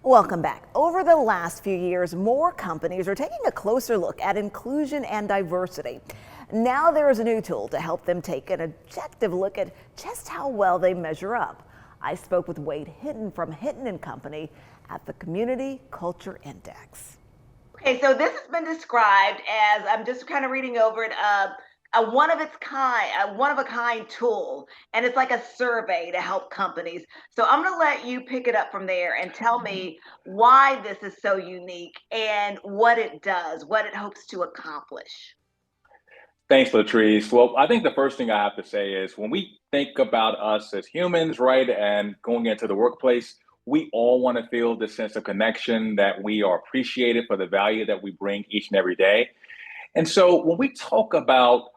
Welcome back. Over the last few years, more companies are taking a closer look at inclusion and diversity. Now there is a new tool to help them take an objective look at just how well they measure up. I spoke with Wade Hinton from Hinton and Company at the Community Culture Index. Okay, so this has been described as, I'm just kind of reading over it, a one of its kind, a one of a kind tool, and it's like a survey to help companies. So I'm going to let you pick it up from there and tell me why this is so unique and what it does, what it hopes to accomplish. Thanks, Latrice. Well, I think the first thing I have to say is when we think about us as humans, right, and going into the workplace, we all want to feel this sense of connection that we are appreciated for the value that we bring each and every day. And so when we talk about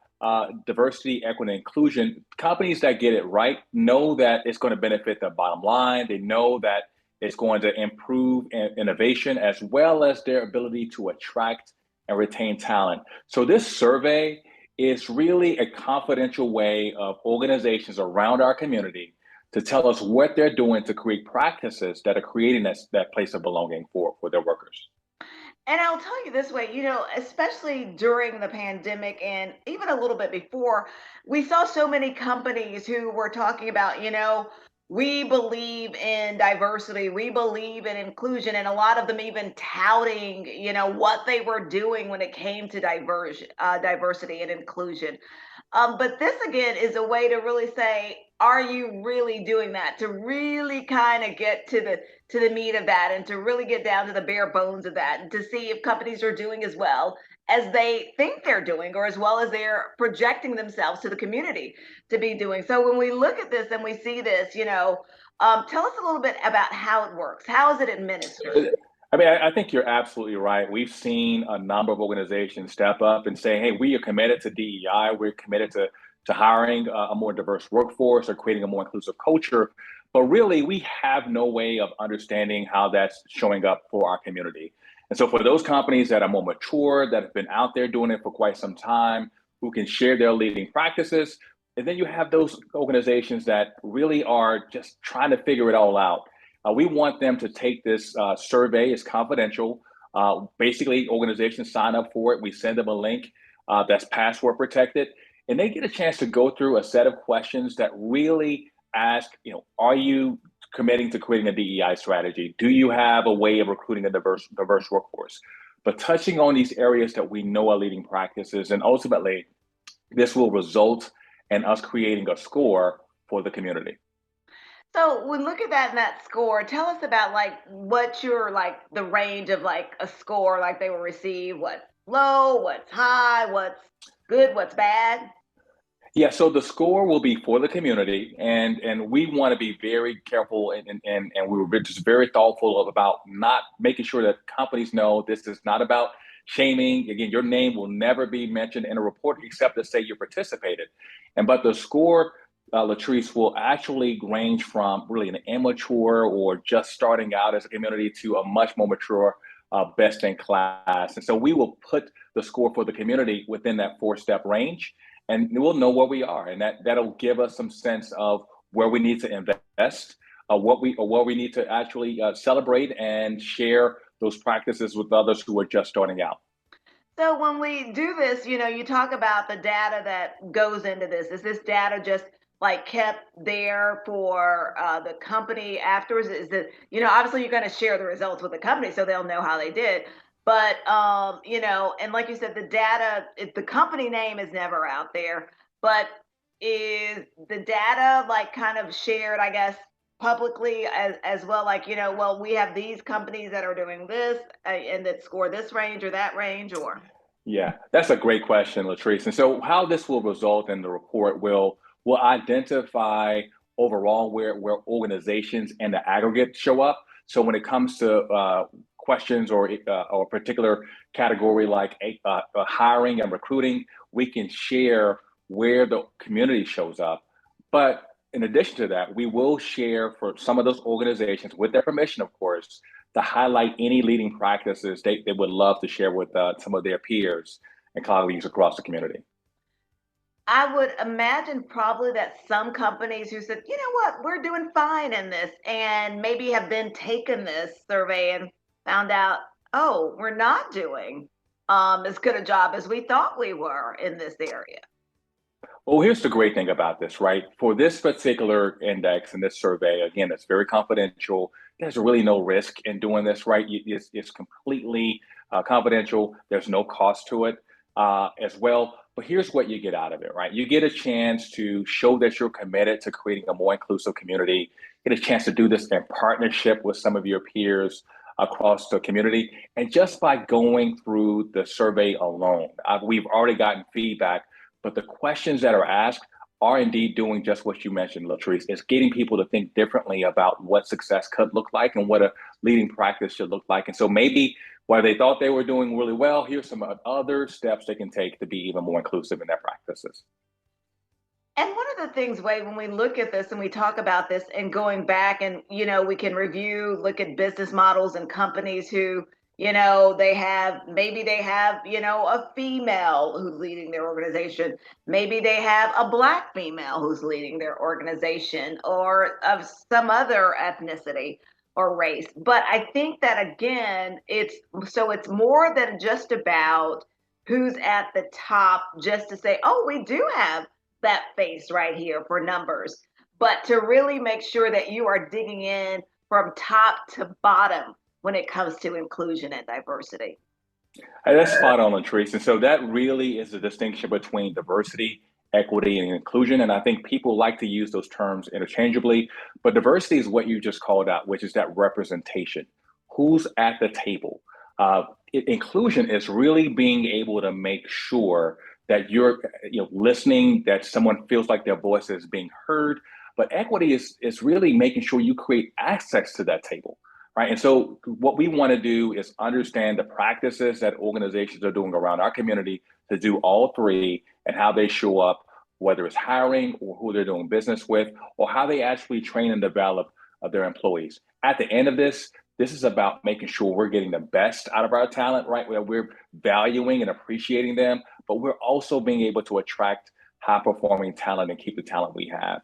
diversity, equity, and inclusion, companies that get it right know that it's going to benefit the bottom line. They know that it's going to improve innovation as well as their ability to attract and retain talent. So this survey is really a confidential way of organizations around our community to tell us what they're doing to create practices that are creating that place of belonging for their workers. And I'll tell you this way, especially during the pandemic and even a little bit before, we saw so many companies who were talking about, we believe in diversity, we believe in inclusion, and a lot of them even touting, what they were doing when it came to diversity and inclusion. But this again is a way to really say, are you really doing that? To really kind of get to the meat of that and to really get down to the bare bones of that and to see if companies are doing as well as they think they're doing or as well as they're projecting themselves to the community to be doing. So when we look at this and we see this, tell us a little bit about how it works. How is it administered? I mean, I think you're absolutely right. We've seen a number of organizations step up and say, hey, we are committed to DEI. We're committed to hiring a more diverse workforce or creating a more inclusive culture. But really, we have no way of understanding how that's showing up for our community. And so for those companies that are more mature, that have been out there doing it for quite some time, who can share their leading practices, and then you have those organizations that really are just trying to figure it all out. We want them to take this survey. It's confidential. Basically, organizations sign up for it. We send them a link that's password protected, and they get a chance to go through a set of questions that really ask, are you committing to creating a DEI strategy? Do you have a way of recruiting a diverse workforce? But touching on these areas that we know are leading practices, and ultimately, this will result in us creating a score for the community. So when look at that in that score, tell us about like what your like the range of like a score like they will receive, what's low, what's high, what's good, what's bad. Yeah, so the score will be for the community, and we want to be very careful and we were just very thoughtful about not making sure that companies know this is not about shaming. Again, your name will never be mentioned in a report except to say you participated. And but the score, Latrice, will actually range from really an immature or just starting out as a community to a much more mature best in class. And so we will put the score for the community within that four-step range and we'll know where we are, and that'll give us some sense of where we need to invest, what we need to actually celebrate and share those practices with others who are just starting out. So when we do this, you talk about the data that goes into this. Is this data just like kept there for the company afterwards? Is it, obviously you're going to share the results with the company so they'll know how they did. But and like you said, the data, the company name is never out there. But is the data like kind of shared, I guess, publicly as well? Like, well, we have these companies that are doing this and that score this range or that range, or Yeah, that's a great question, Latrice. And so, how this will result in the report will identify overall where organizations and the aggregate show up. So, when it comes to questions or a particular category like hiring and recruiting, we can share where the community shows up. But in addition to that, we will share for some of those organizations, with their permission, of course, to highlight any leading practices they would love to share with some of their peers and colleagues across the community. I would imagine probably that some companies who said, you know what, we're doing fine in this, and maybe have then taken this survey and found out, oh, we're not doing as good a job as we thought we were in this area. Well, here's the great thing about this, right? For this particular index and this survey, again, it's very confidential. There's really no risk in doing this, right? It's completely confidential. There's no cost to it as well. But here's what you get out of it, right? You get a chance to show that you're committed to creating a more inclusive community, get a chance to do this in partnership with some of your peers across the community. And just by going through the survey alone, we've already gotten feedback, but the questions that are asked are indeed doing just what you mentioned, Latrice. It's getting people to think differently about what success could look like and what a leading practice should look like. And so maybe while they thought they were doing really well, here's some other steps they can take to be even more inclusive in their practices. And one of the things, Wade, when we look at this and we talk about this and going back and, we can review, look at business models and companies who, maybe they have, a female who's leading their organization. Maybe they have a Black female who's leading their organization or of some other ethnicity or race. But I think that again, it's more than just about who's at the top, just to say, oh, we do have that face right here for numbers, but to really make sure that you are digging in from top to bottom when it comes to inclusion and diversity. Hey, that's spot on, Latrice. And so that really is the distinction between diversity, equity, and inclusion. And I think people like to use those terms interchangeably, but diversity is what you just called out, which is that representation. Who's at the table? Inclusion is really being able to make sure that you're listening, that someone feels like their voice is being heard. But equity is really making sure you create access to that table, right? And so what we want to do is understand the practices that organizations are doing around our community to do all three and how they show up, whether it's hiring or who they're doing business with, or how they actually train and develop their employees. At the end of this is about making sure we're getting the best out of our talent, right? Where we're valuing and appreciating them, but we're also being able to attract high performing talent and keep the talent we have.